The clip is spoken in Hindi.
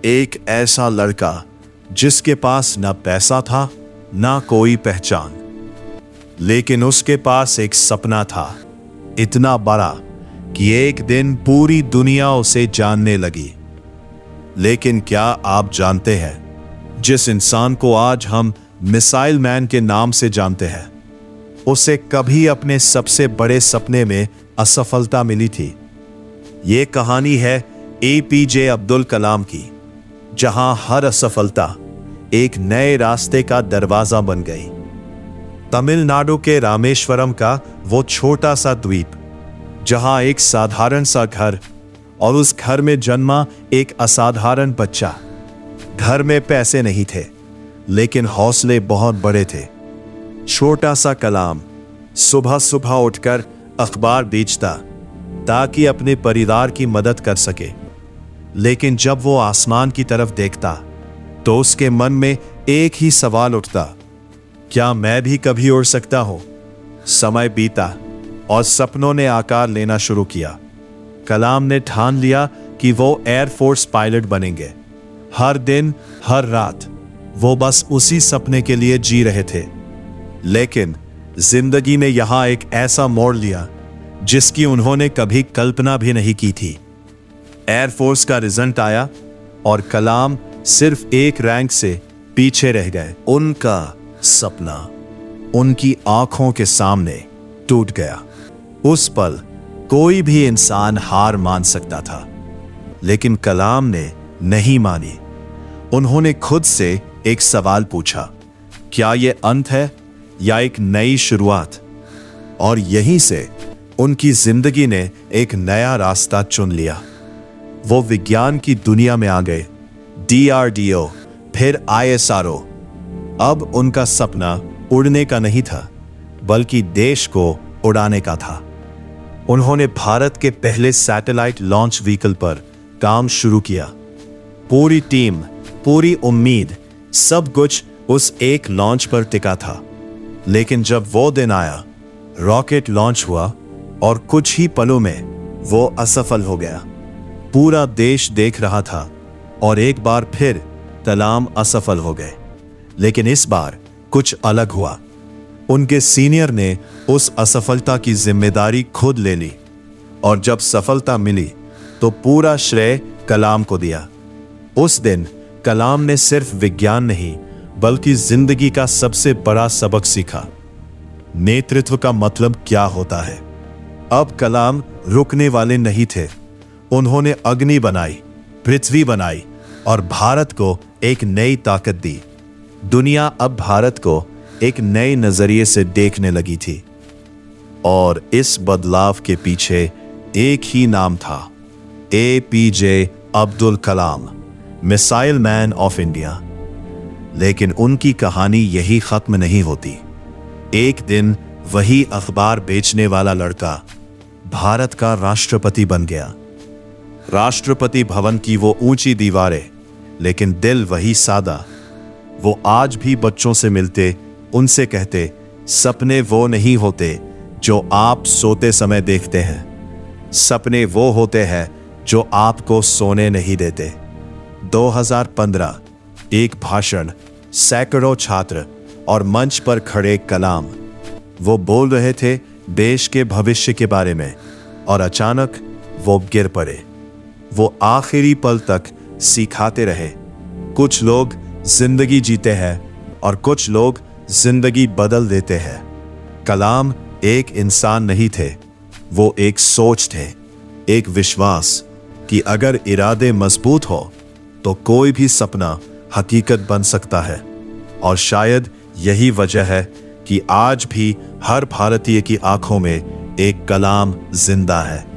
एक ऐसा लड़का जिसके पास न पैसा था ना कोई पहचान, लेकिन उसके पास एक सपना था इतना बड़ा कि एक दिन पूरी दुनिया उसे जानने लगी। लेकिन क्या आप जानते हैं, जिस इंसान को आज हम मिसाइल मैन के नाम से जानते हैं, उसे कभी अपने सबसे बड़े सपने में असफलता मिली थी। ये कहानी है एपीजे अब्दुल कलाम की, जहां हर असफलता एक नए रास्ते का दरवाजा बन गई। तमिलनाडु के रामेश्वरम का वो छोटा सा द्वीप, जहां एक साधारण सा घर और उस घर में जन्मा एक असाधारण बच्चा। घर में पैसे नहीं थे, लेकिन हौसले बहुत बड़े थे। छोटा सा कलाम सुबह सुबह उठकर अखबार बेचता ताकि अपने परिवार की मदद कर सके। लेकिन जब वो आसमान की तरफ देखता तो उसके मन में एक ही सवाल उठता, क्या मैं भी कभी उड़ सकता हूं? समय बीता और सपनों ने आकार लेना शुरू किया। कलाम ने ठान लिया कि वो एयरफोर्स पायलट बनेंगे। हर दिन हर रात वो बस उसी सपने के लिए जी रहे थे। लेकिन जिंदगी ने यहां एक ऐसा मोड़ लिया जिसकी उन्होंने कभी कल्पना भी नहीं की थी। एयरफोर्स का रिजल्ट आया और कलाम सिर्फ एक रैंक से पीछे रह गए। उनका सपना उनकी आंखों के सामने टूट गया। उस पल कोई भी इंसान हार मान सकता था, लेकिन कलाम ने नहीं मानी। उन्होंने खुद से एक सवाल पूछा, क्या यह अंत है या एक नई शुरुआत? और यहीं से उनकी जिंदगी ने एक नया रास्ता चुन लिया। वो विज्ञान की दुनिया में आ गए, DRDO, फिर ISRO। अब उनका सपना उड़ने का नहीं था, बल्कि देश को उड़ाने का था। उन्होंने भारत के पहले सैटेलाइट लॉन्च व्हीकल पर काम शुरू किया। पूरी टीम, पूरी उम्मीद, सब कुछ उस एक लॉन्च पर टिका था। लेकिन जब वो दिन आया, रॉकेट लॉन्च हुआ और कुछ ही पलों में वो असफल हो गया। पूरा देश देख रहा था और एक बार फिर कलाम असफल हो गए। लेकिन इस बार कुछ अलग हुआ। उनके सीनियर ने उस असफलता की जिम्मेदारी खुद ले ली, और जब सफलता मिली तो पूरा श्रेय कलाम को दिया। उस दिन कलाम ने सिर्फ विज्ञान नहीं, बल्कि जिंदगी का सबसे बड़ा सबक सीखा। नेतृत्व का मतलब क्या होता है। अब कलाम रुकने वाले नहीं थे। उन्होंने अग्नि बनाई, पृथ्वी बनाई और भारत को एक नई ताकत दी। दुनिया अब भारत को एक नए नजरिए से देखने लगी थी, और इस बदलाव के पीछे एक ही नाम था, APJ Abdul Kalam, missile man of India. लेकिन उनकी कहानी यही खत्म नहीं होती। एक दिन वही अखबार बेचने वाला लड़का भारत का राष्ट्रपति बन गया। राष्ट्रपति भवन की वो ऊंची दीवारें, लेकिन दिल वही सादा। वो आज भी बच्चों से मिलते, उनसे कहते, सपने वो नहीं होते जो आप सोते समय देखते हैं, सपने वो होते हैं जो आपको सोने नहीं देते। 2015 एक भाषण, सैकड़ों छात्र और मंच पर खड़े कलाम। वो बोल रहे थे देश के भविष्य के बारे में, और अचानक वो गिर पड़े। वो आखिरी पल तक सिखाते रहे। कुछ लोग जिंदगी जीते हैं और कुछ लोग जिंदगी बदल देते हैं। कलाम एक इंसान नहीं थे, वो एक सोच थे, एक विश्वास कि अगर इरादे मजबूत हो तो कोई भी सपना हकीकत बन सकता है। और शायद यही वजह है कि आज भी हर भारतीय की आंखों में एक कलाम जिंदा है।